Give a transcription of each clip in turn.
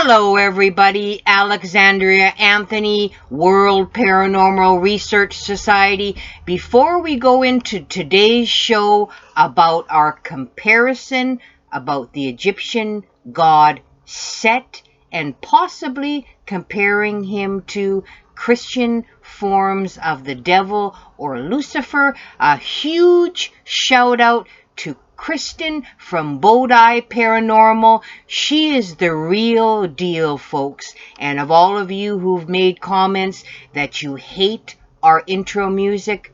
Hello everybody, Alexandria Anthony, World Paranormal Research Society. Before we go into today's show about our comparison about the Egyptian god Set and possibly comparing him to Christian forms of the devil or Lucifer, a huge shout out to Kristen from Bodhi Paranormal. She is the real deal, folks. And of all of you who've made comments that you hate our intro music,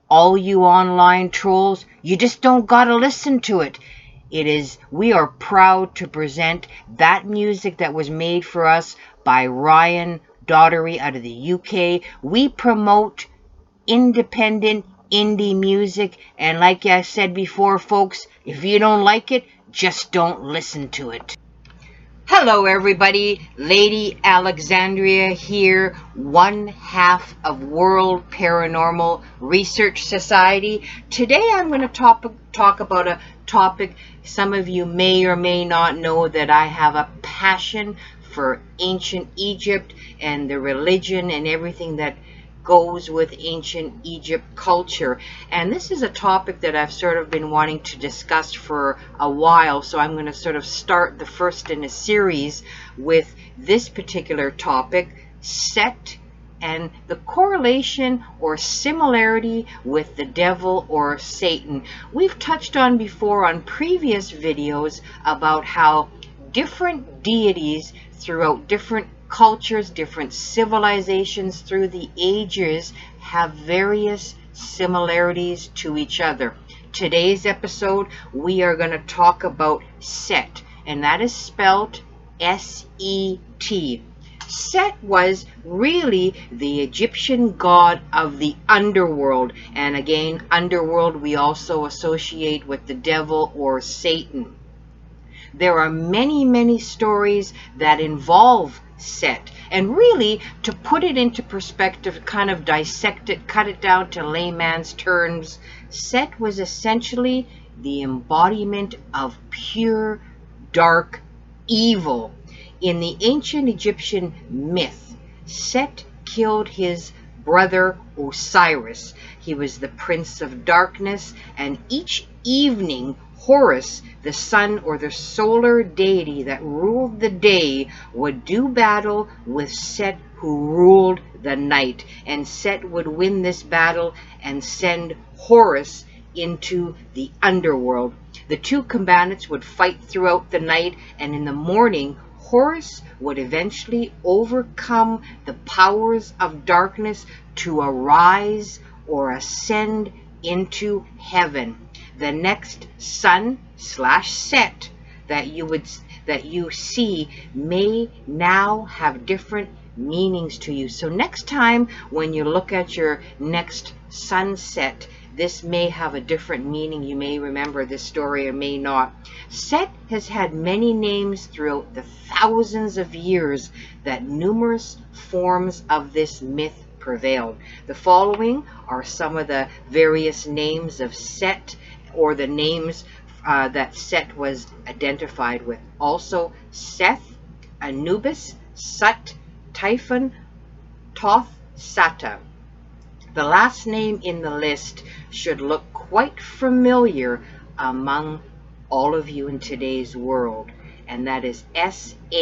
all you online trolls, you just don't gotta listen to it. We are proud to present that music that was made for us by Ryan Daughtery out of the UK. We promote independent indie music, and like I said before, folks, if you don't like it, just don't listen to it. Hello everybody, Lady Alexandria here, one half of World Paranormal Research Society. Today I'm going to talk about a topic. Some of you may or may not know that I have a passion for ancient Egypt and the religion and everything that goes with ancient Egypt culture. And this is a topic that I've sort of been wanting to discuss for a while, so I'm going to sort of start the first in a series with this particular topic, Set, and the correlation or similarity with the devil or Satan. We've touched on before on previous videos about how different deities throughout different cultures, different civilizations through the ages have various similarities to each other. Today's episode, we are going to talk about Set, and that is spelled S-E-T. Set was really the Egyptian god of the underworld, and again, underworld we also associate with the devil or Satan. There are many stories that involve Set, and really, to put it into perspective, kind of dissect it, cut it down to layman's terms, Set was essentially the embodiment of pure dark evil. In the ancient Egyptian myth, Set killed his brother Osiris. He was the prince of darkness, and each evening Horus, the sun or the solar deity that ruled the day, would do battle with Set, who ruled the night. And Set would win this battle and send Horus into the underworld. The two combatants would fight throughout the night, and in the morning, Horus would eventually overcome the powers of darkness to arise or ascend into heaven. The next sun/Set that you see may now have different meanings to you. So next time when you look at your next sunset, this may have a different meaning. You may remember this story or may not. Set has had many names throughout the thousands of years that numerous forms of this myth prevailed. The following are some of the various names of Set, or the names that Set was identified with. Also, Seth, Anubis, Sut, Typhon, Thoth, Sata. The last name in the list should look quite familiar among all of you in today's world, and that is S-A-T-A.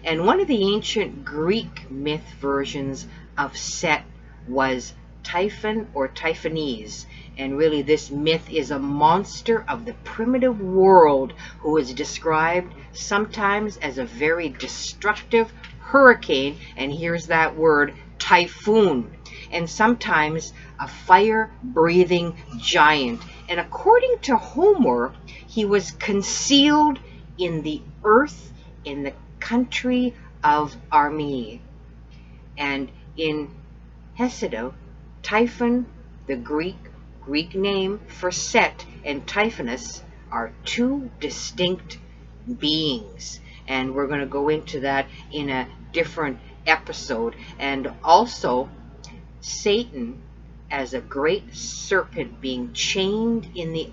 And one of the ancient Greek myth versions of Set was Typhon or Typhonese. And really this myth is a monster of the primitive world who is described sometimes as a very destructive hurricane, and here's that word, typhoon, and sometimes a fire-breathing giant. And according to Homer, he was concealed in the earth in the country of Armenia. And in Hesiod, Typhon, the Greek name for Set, and Typhonus are two distinct beings, and we're going to go into that in a different episode. And also Satan as a great serpent being chained in the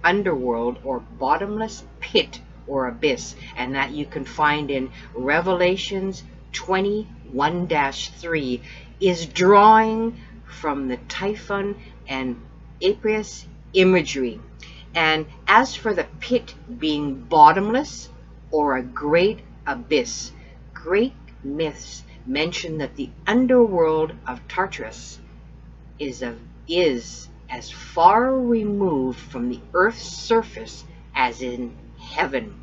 underworld or bottomless pit or abyss, and that you can find in Revelations 21-3, is drawing from the Typhon and Apis imagery. And as for the pit being bottomless or a great abyss, Greek myths mention that the underworld of Tartarus is as far removed from the earth's surface as in heaven.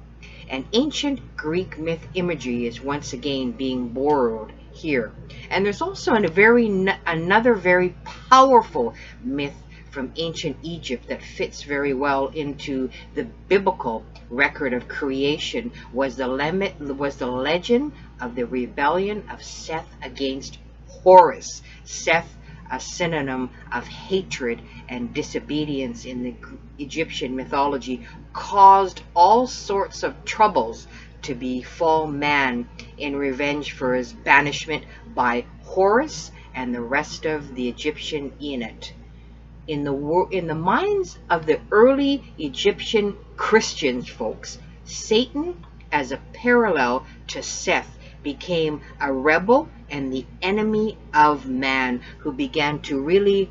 And ancient Greek myth imagery is once again being borrowed here. And there's also another very powerful myth from ancient Egypt that fits very well into the biblical record of creation, was the legend of the rebellion of Seth against Horus. Seth, a synonym of hatred and disobedience in the Egyptian mythology, caused all sorts of troubles to befall man in revenge for his banishment by Horus and the rest of the Egyptian Enot. In the minds of the early Egyptian Christians, folks, Satan, as a parallel to Seth, became a rebel and the enemy of man, who began to really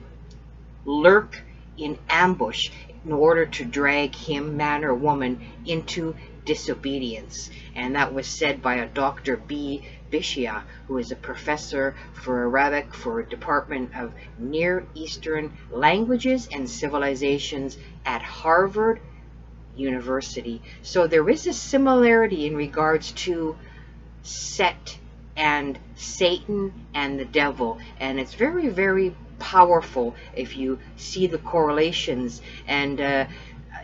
lurk in ambush in order to drag him, man or woman, into disobedience. And that was said by a Dr. B. Bishia, who is a professor for Arabic for Department of Near Eastern Languages and Civilizations at Harvard University. So there is a similarity in regards to Set and Satan and the devil, and it's very, very powerful if you see the correlations and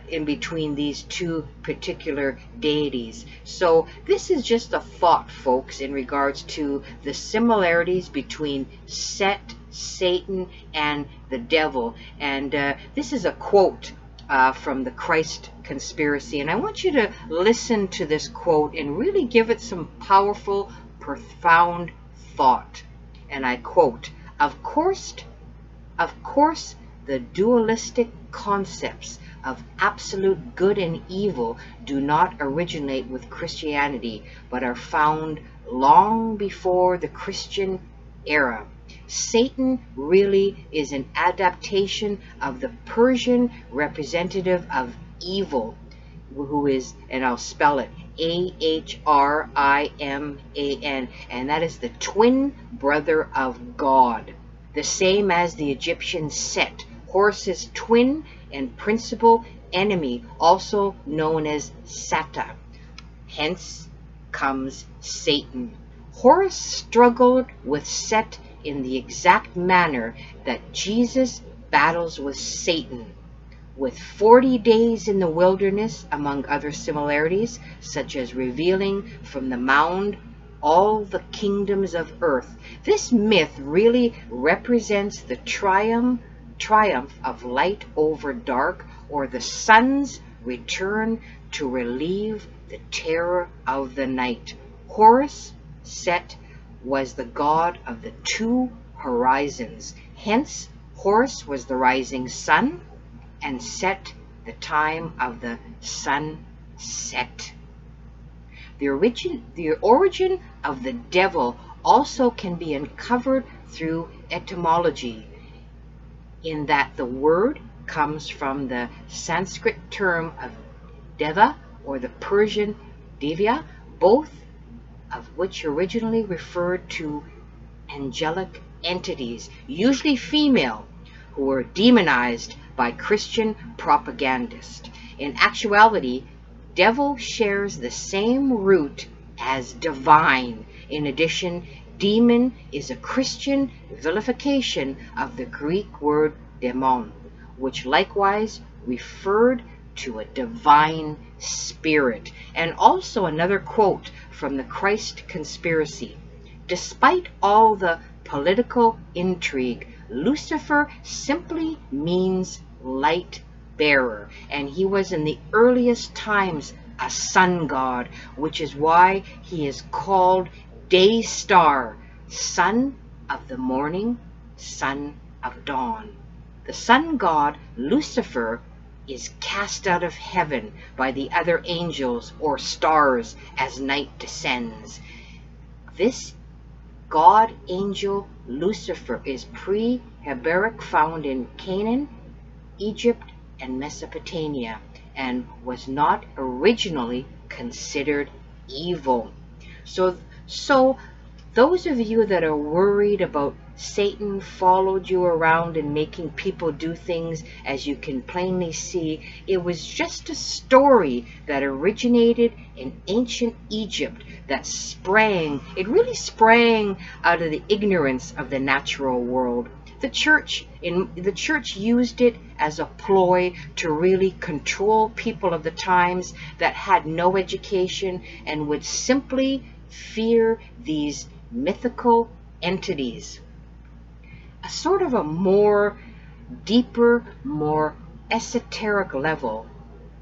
in between these two particular deities. So this is just a thought, folks, in regards to the similarities between Set, Satan, and the devil. And this is a quote from the Christ conspiracy, and I want you to listen to this quote and really give it some powerful, profound thought. And I quote, of course, the dualistic concepts of absolute good and evil do not originate with Christianity, but are found long before the Christian era. Satan really is an adaptation of the Persian representative of evil, who is, and I'll spell it, Ahriman, and that is the twin brother of God, the same as the Egyptian Set, Horus's twin and principal enemy, also known as Sata. Hence comes Satan. Horus struggled with Set in the exact manner that Jesus battles with Satan, with 40 days in the wilderness, among other similarities, such as revealing from the mound all the kingdoms of earth. This myth really represents the triumph of light over dark, or the sun's return to relieve the terror of the night. Horus, Set, was the god of the two horizons. Hence, Horus was the rising sun, and Set the time of the sunset. The origin of the devil also can be uncovered through etymology, in that the word comes from the Sanskrit term of deva, or the Persian divya, both of which originally referred to angelic entities, usually female, who were demonized by Christian propagandists. In actuality, devil shares the same root as divine. In addition, demon is a Christian vilification of the Greek word demon, which likewise referred to a divine spirit. And also another quote from the Christ conspiracy. Despite all the political intrigue, Lucifer simply means light bearer, and he was in the earliest times a sun god, which is why he is called day star, son of the morning, son of dawn. The sun god Lucifer is cast out of heaven by the other angels or stars as night descends. This god angel Lucifer is pre-Hebrew, found in Canaan, Egypt, and Mesopotamia, and was not originally considered evil. So those of you that are worried about Satan followed you around and making people do things, as you can plainly see, it was just a story that originated in ancient Egypt that really sprang out of the ignorance of the natural world. The church used it as a ploy to really control people of the times that had no education and would simply fear these mythical entities. A sort of a more deeper, more esoteric level,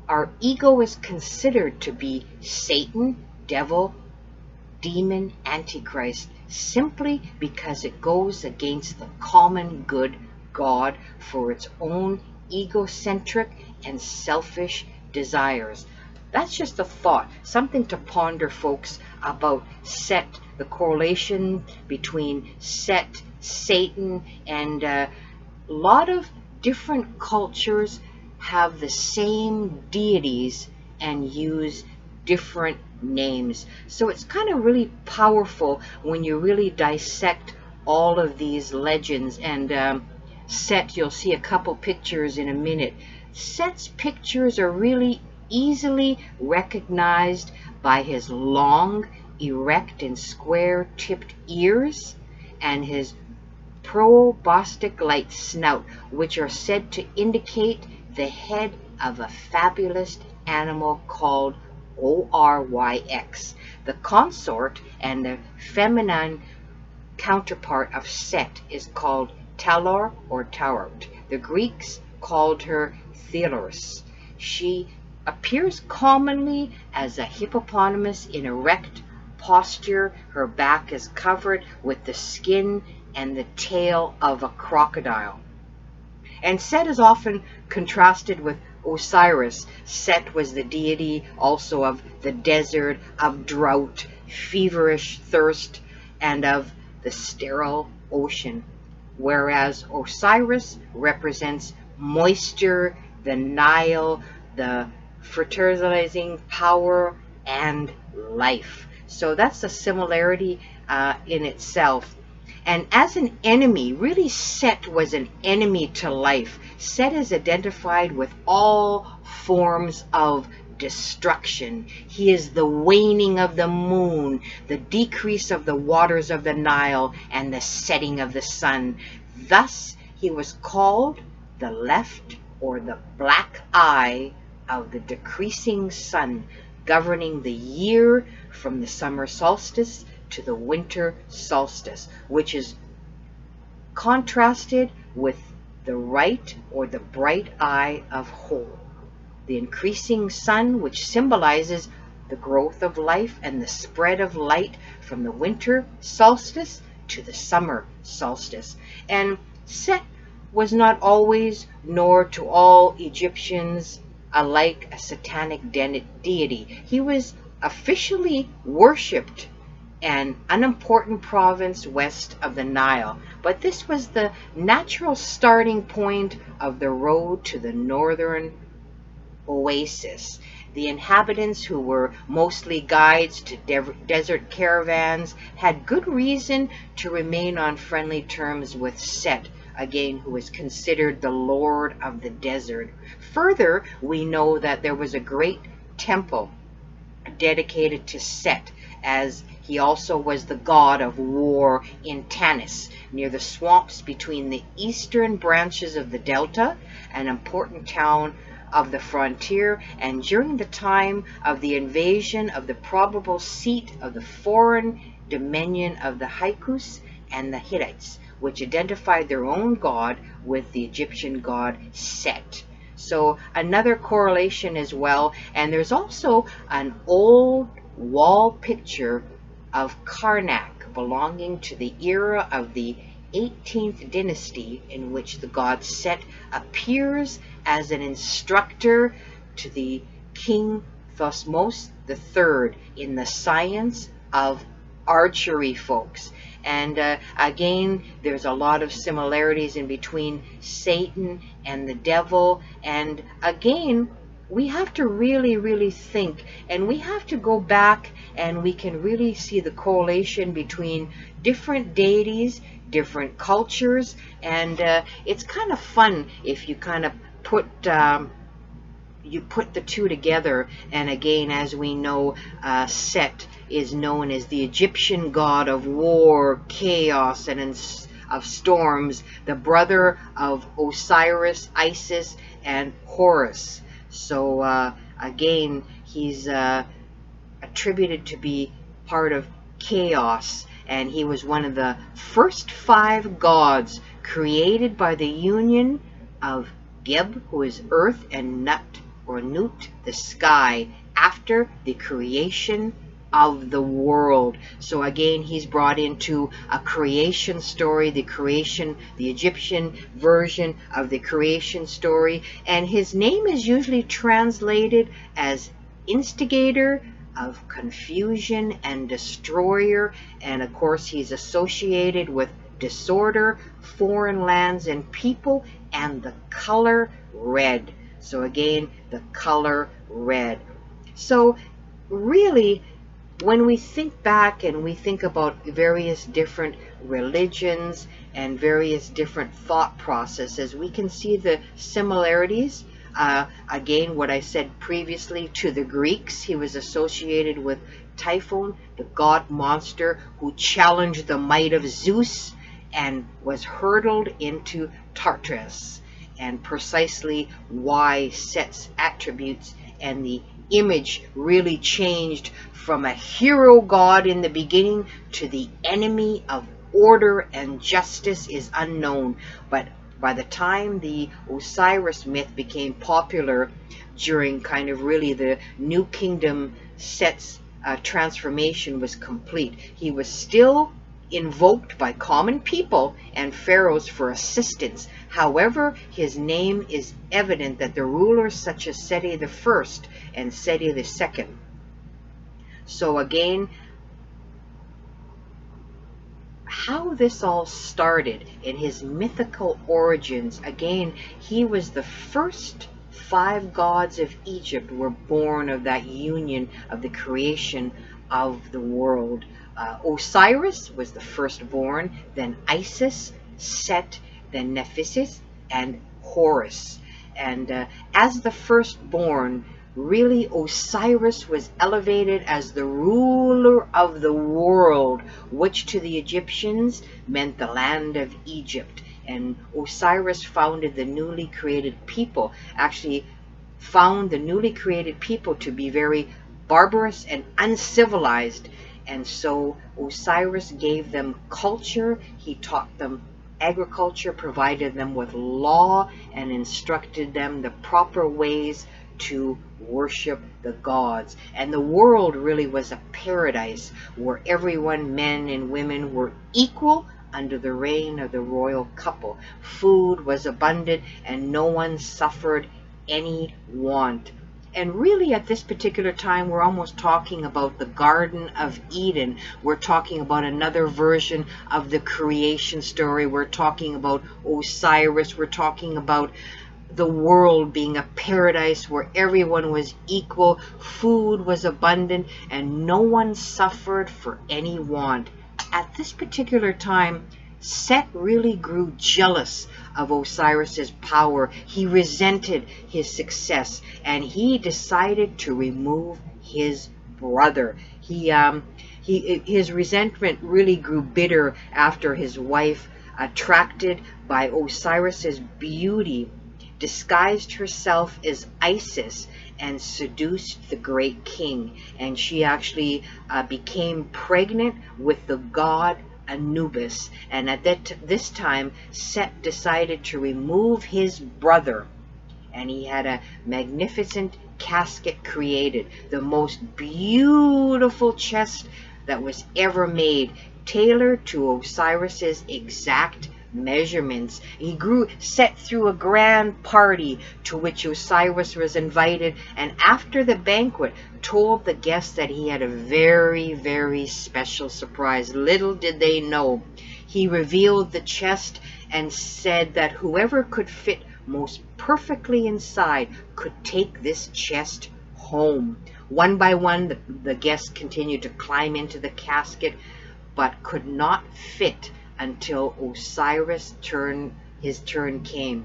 our ego is considered to be Satan, devil, demon, antichrist, simply because it goes against the common good God for its own egocentric and selfish desires. That's just a thought, something to ponder, folks, about Set, the correlation between Set, Satan, and a lot of different cultures have the same deities and use different names. So it's kind of really powerful when you really dissect all of these legends. And Set, you'll see a couple pictures in a minute. Set's pictures are really easily recognized by his long, erect, and square-tipped ears and his proboscis-like snout, which are said to indicate the head of a fabulous animal called Oryx. The consort and the feminine counterpart of Set is called Talor or Tawaret. The Greeks called her Thelos. She appears commonly as a hippopotamus in erect posture. Her back is covered with the skin and the tail of a crocodile. And Set is often contrasted with Osiris. Set was the deity also of the desert, of drought, feverish thirst, and of the sterile ocean, whereas Osiris represents moisture, the Nile, the fertilizing power, and life. So that's a similarity in itself. And as an enemy, really Set was an enemy to life. Set is identified with all forms of destruction. He is the waning of the moon, the decrease of the waters of the Nile, and the setting of the sun. Thus, he was called the left or the black eye of the decreasing sun, governing the year from the summer solstice to the winter solstice, which is contrasted with the right or the bright eye of Horus, the increasing sun, which symbolizes the growth of life and the spread of light from the winter solstice to the summer solstice. And Set was not always, nor to all Egyptians alike, a satanic deity. He was officially worshipped an unimportant province west of the Nile, but this was the natural starting point of the road to the northern oasis. The inhabitants, who were mostly guides to desert caravans, had good reason to remain on friendly terms with Set, again, who is considered the lord of the desert. Further, we know that there was a great temple dedicated to Set, as he also was the god of war in Tanis, near the swamps between the eastern branches of the Delta, an important town of the frontier, and during the time of the invasion of the probable seat of the foreign dominion of the Hyksos and the Hittites, which identified their own god with the Egyptian god Set. So another correlation as well. And there's also an old wall picture of Karnak belonging to the era of the 18th dynasty, in which the god Set appears as an instructor to the king Thutmose III in the science of archery, folks. And again, there's a lot of similarities in between Satan and the devil. And again, we have to really think, and we have to go back, and we can really see the correlation between different deities, different cultures. And it's kind of fun if you kind of put the two together. And again, as we know, Set is known as the Egyptian god of war, chaos, and of storms, the brother of Osiris, Isis, and Horus. So again, he's attributed to be part of chaos, and he was one of the first 5 gods created by the union of Geb, who is earth, and Nut, or Nut, the sky, after the creation of the world. So again, he's brought into a creation story, the Egyptian version of the creation story, and his name is usually translated as instigator of confusion and destroyer. And of course, he's associated with disorder, foreign lands and people, and the color red. So again, the color red. So really, when we think back and we think about various different religions and various different thought processes, we can see the similarities. Again, what I said previously, to the Greeks, he was associated with Typhon, the god monster who challenged the might of Zeus and was hurled into Tartarus. And precisely why Set's attributes and the image really changed from a hero god in the beginning to the enemy of order and justice is unknown. But by the time the Osiris myth became popular during kind of really the New Kingdom, Set's transformation was complete. He was still invoked by common people and pharaohs for assistance. However, his name is evident that the rulers such as Seti I and Seti II. So again, how this all started in his mythical origins, again, he was the first 5 gods of Egypt were born of that union of the creation of the world. Osiris was the firstborn, then Isis, Set, then Nephthys, and Horus. And as the firstborn, really Osiris was elevated as the ruler of the world, which to the Egyptians meant the land of Egypt. And Osiris founded the newly created people, actually found the newly created people to be very barbarous and uncivilized. And so Osiris gave them culture, he taught them agriculture, provided them with law, and instructed them the proper ways to worship the gods. And the world really was a paradise where everyone, men and women, were equal under the reign of the royal couple. Food was abundant and no one suffered any want. And really at this particular time, we're almost talking about the Garden of Eden. We're talking about another version of the creation story. We're talking about Osiris. We're talking about the world being a paradise where everyone was equal, food was abundant, and no one suffered for any want. At this particular time, Set really grew jealous of Osiris's power. He resented his success, and he decided to remove his brother. His resentment really grew bitter after his wife, attracted by Osiris's beauty, disguised herself as Isis and seduced the great king. And she actually became pregnant with the god Anubis. And at this time, Set decided to remove his brother, and he had a magnificent casket created, the most beautiful chest that was ever made, tailored to Osiris's exact measurements. He grew set through a grand party to which Osiris was invited, and after the banquet told the guests that he had a very, very special surprise. Little did they know. He revealed the chest and said that whoever could fit most perfectly inside could take this chest home. One by one, the guests continued to climb into the casket, but could not fit until his turn came.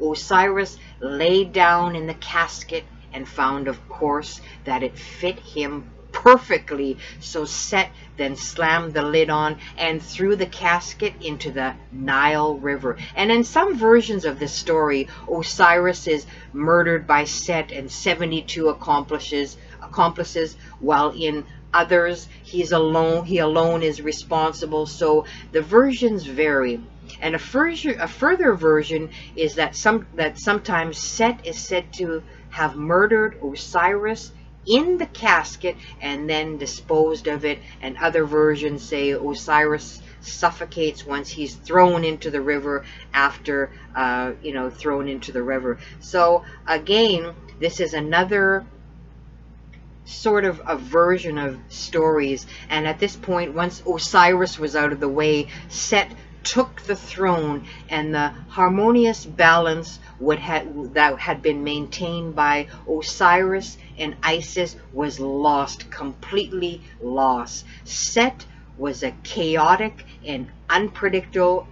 Osiris lay down in the casket and found, of course, that it fit him perfectly. So Set then slammed the lid on and threw the casket into the Nile River. And in some versions of this story, Osiris is murdered by Set and 72 accomplices, while in others he alone is responsible. So the versions vary. And a further version is that sometimes Set is said to have murdered Osiris in the casket and then disposed of it, and other versions say Osiris suffocates once he's thrown into the river after thrown into the river. So again, this is another sort of a version of stories, and at this point, once Osiris was out of the way, Set took the throne, and the harmonious balance that had been maintained by Osiris and Isis was lost, completely lost. Set was a chaotic and unpredictable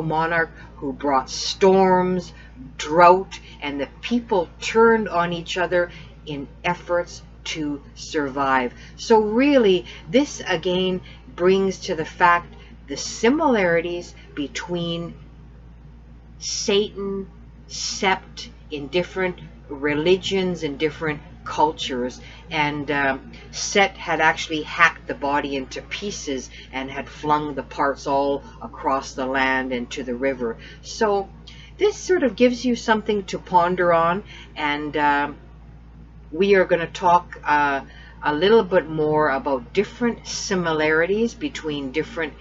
monarch who brought storms, drought, and the people turned on each other in efforts to survive. So really, this again brings to the fact the similarities between Satan, Sept in different religions and different cultures, and Set had actually hacked the body into pieces and had flung the parts all across the land and to the river. So this sort of gives you something to ponder on, and we are going to talk a little bit more about different similarities between different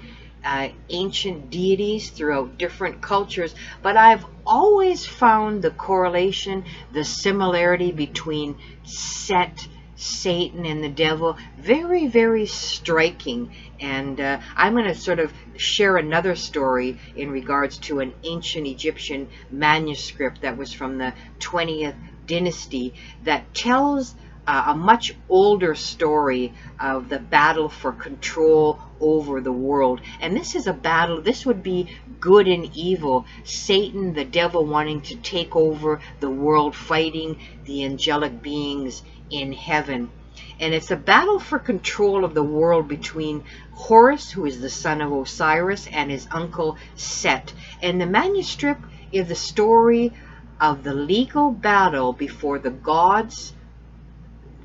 ancient deities throughout different cultures. But I've always found the correlation, the similarity between Set, Satan, and the devil very, very striking. And I'm going to sort of share another story in regards to an ancient Egyptian manuscript that was from the 20th dynasty that tells a much older story of the battle for control over the world. And this is a battle, this would be good and evil. Satan, the devil, wanting to take over the world, fighting the angelic beings in heaven. And it's a battle for control of the world between Horus, who is the son of Osiris, and his uncle Set. And the manuscript is the story of the legal battle before the gods,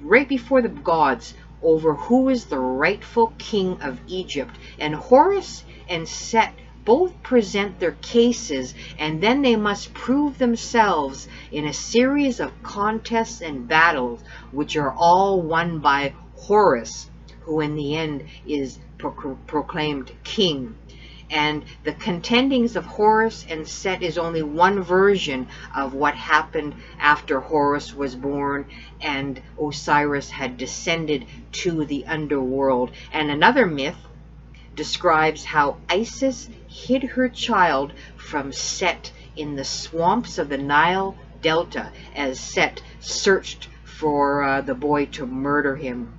right before the gods, over who is the rightful king of Egypt. And Horus and Set both present their cases, and then they must prove themselves in a series of contests and battles, which are all won by Horus, who in the end is proclaimed king. And the contendings of Horus and Set is only one version of what happened after Horus was born and Osiris had descended to the underworld. And another myth describes how Isis hid her child from Set in the swamps of the Nile Delta as Set searched for the boy to murder him.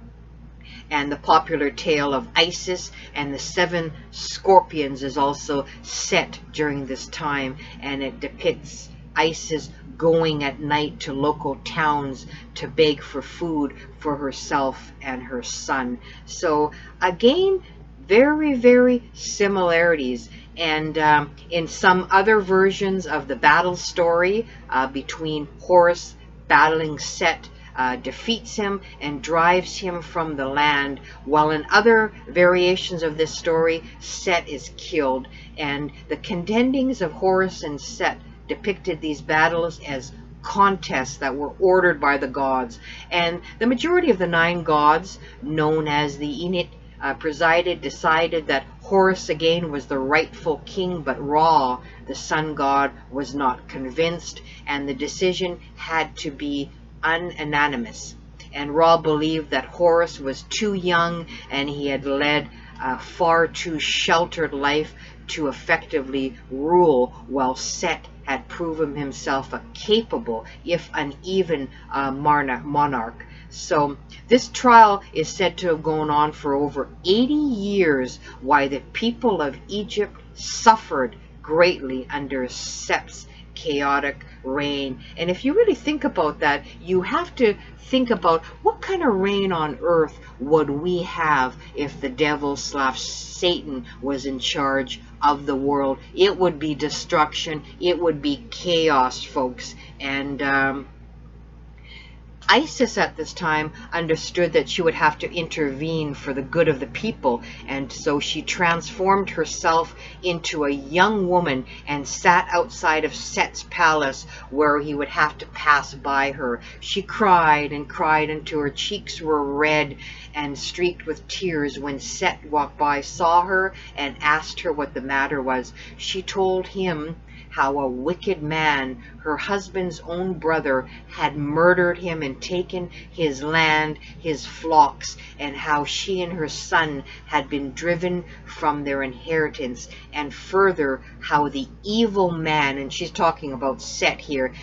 And the popular tale of Isis and the 7 scorpions is also set during this time, and it depicts Isis going at night to local towns to beg for food for herself and her son. So again, very, very similarities. And in some other versions of the battle story between Horus battling Set, defeats him and drives him from the land, while in other variations of this story, Set is killed. And the contendings of Horus and Set depicted these battles as contests that were ordered by the gods. And the majority of the 9 gods, known as the presided, decided that Horus again was the rightful king, but Ra, the sun god, was not convinced, and the decision had to be unanimous. And Ra believed that Horus was too young and he had led a far too sheltered life to effectively rule, while Set had proven himself a capable, if uneven, monarch. So this trial is said to have gone on for over 80 years, while the people of Egypt suffered greatly under Set's chaotic reign. And if you really think about that, you have to think about what kind of reign on earth would we have if the devil / Satan was in charge of the world. It would be destruction. It would be chaos, folks. And Isis at this time understood that she would have to intervene for the good of the people, and so she transformed herself into a young woman and sat outside of Set's palace where he would have to pass by her. She cried and cried until her cheeks were red and streaked with tears when Set walked by, saw her, and asked her what the matter was. She told him how a wicked man, her husband's own brother, had murdered him and taken his land, his flocks, and how she and her son had been driven from their inheritance, and further how the evil man, and she's talking about Set here,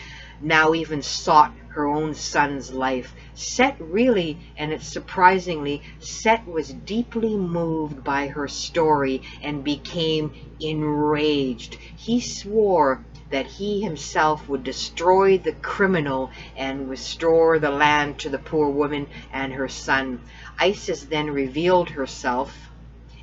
now even sought her own son's life. Set really, and it's surprisingly, Set was deeply moved by her story and became enraged. He swore that he himself would destroy the criminal and restore the land to the poor woman and her son. Isis then revealed herself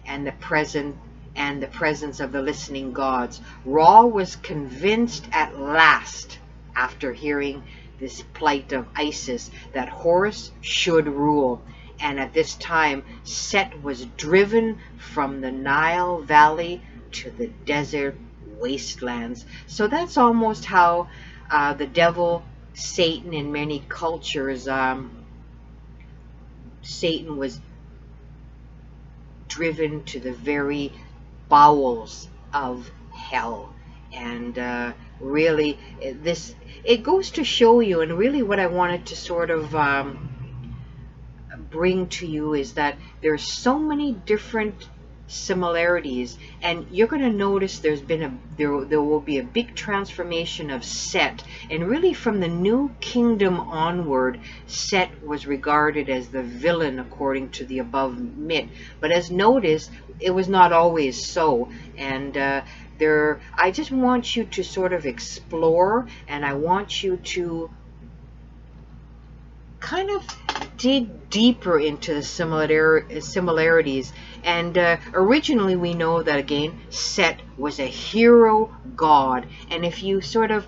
and the presence of the listening gods. Ra was convinced at last, after hearing this plight of Isis, that Horus should rule. And at this time, Set was driven from the Nile Valley to the desert wastelands. So that's almost how the devil, Satan, in many cultures, Satan was driven to the very bowels of hell. And really, it goes to show you, and really what I wanted to sort of bring to you is that there's so many different similarities, and you're going to notice there will be a big transformation of Set, and really from the New Kingdom onward, Set was regarded as the villain according to the above myth. But as noticed, it was not always so, and I just want you to sort of explore, and I want you to kind of dig deeper into the similarities. And originally we know that, again, Set was a hero god, and if you sort of,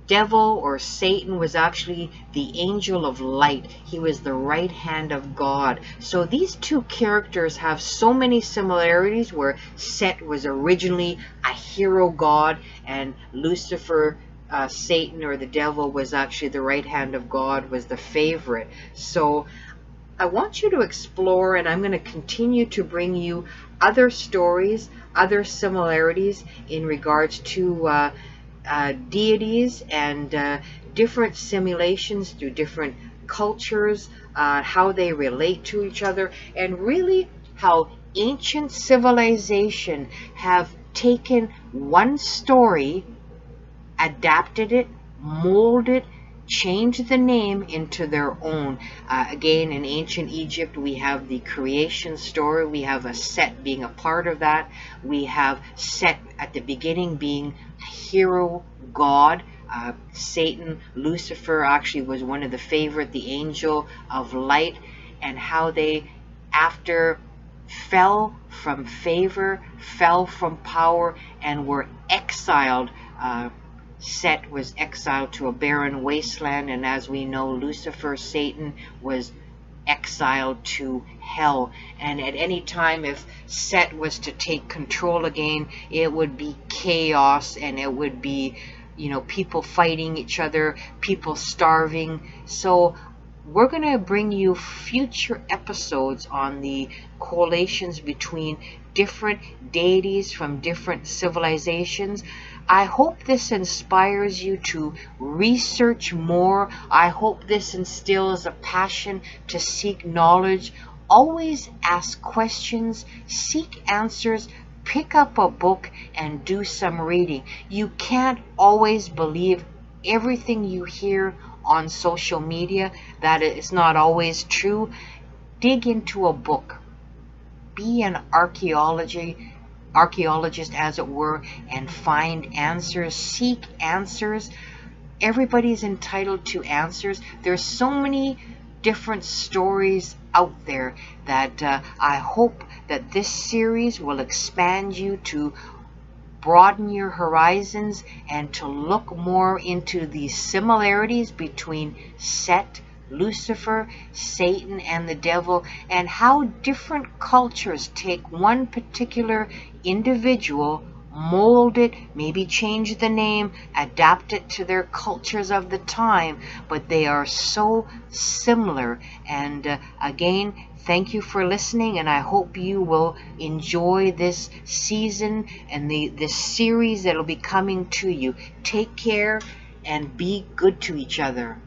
devil or Satan was actually the angel of light. He was the right hand of God. So these two characters have so many similarities, where Set was originally a hero god and Lucifer, Satan or the devil, was actually the right hand of God, was the favorite. So I want you to explore, and I'm going to continue to bring you other stories, other similarities in regards to deities and different simulations through different cultures, how they relate to each other, and really how ancient civilization have taken one story, adapted it, molded, changed the name into their own. Again, in ancient Egypt, we have the creation story. We have a Set being a part of that. We have Set at the beginning being a hero god. Satan, Lucifer, actually was one of the favorite, the angel of light, and how they, after fell from favor, fell from power, and were exiled. Set was exiled to a barren wasteland, and as we know, Lucifer, Satan, was exiled to hell. And at any time, if Set was to take control again, it would be chaos, and it would be, people fighting each other, people starving. So we're going to bring you future episodes on the correlations between different deities from different civilizations. I hope this inspires you to research more. I hope this instills a passion to seek knowledge. Always ask questions, seek answers, pick up a book, and do some reading. You can't always believe everything you hear on social media. That is not always true. Dig into a book. Be an archaeologist, as it were, and find answers. Seek answers. Everybody's entitled to answers. There's so many different stories out there that I hope that this series will expand you to broaden your horizons and to look more into the similarities between Set, Lucifer, Satan, and the devil, and how different cultures take one particular individual, mold it, maybe change the name, adapt it to their cultures of the time, but they are so similar. And again, thank you for listening, and I hope you will enjoy this season and this series that will be coming to you. Take care and be good to each other.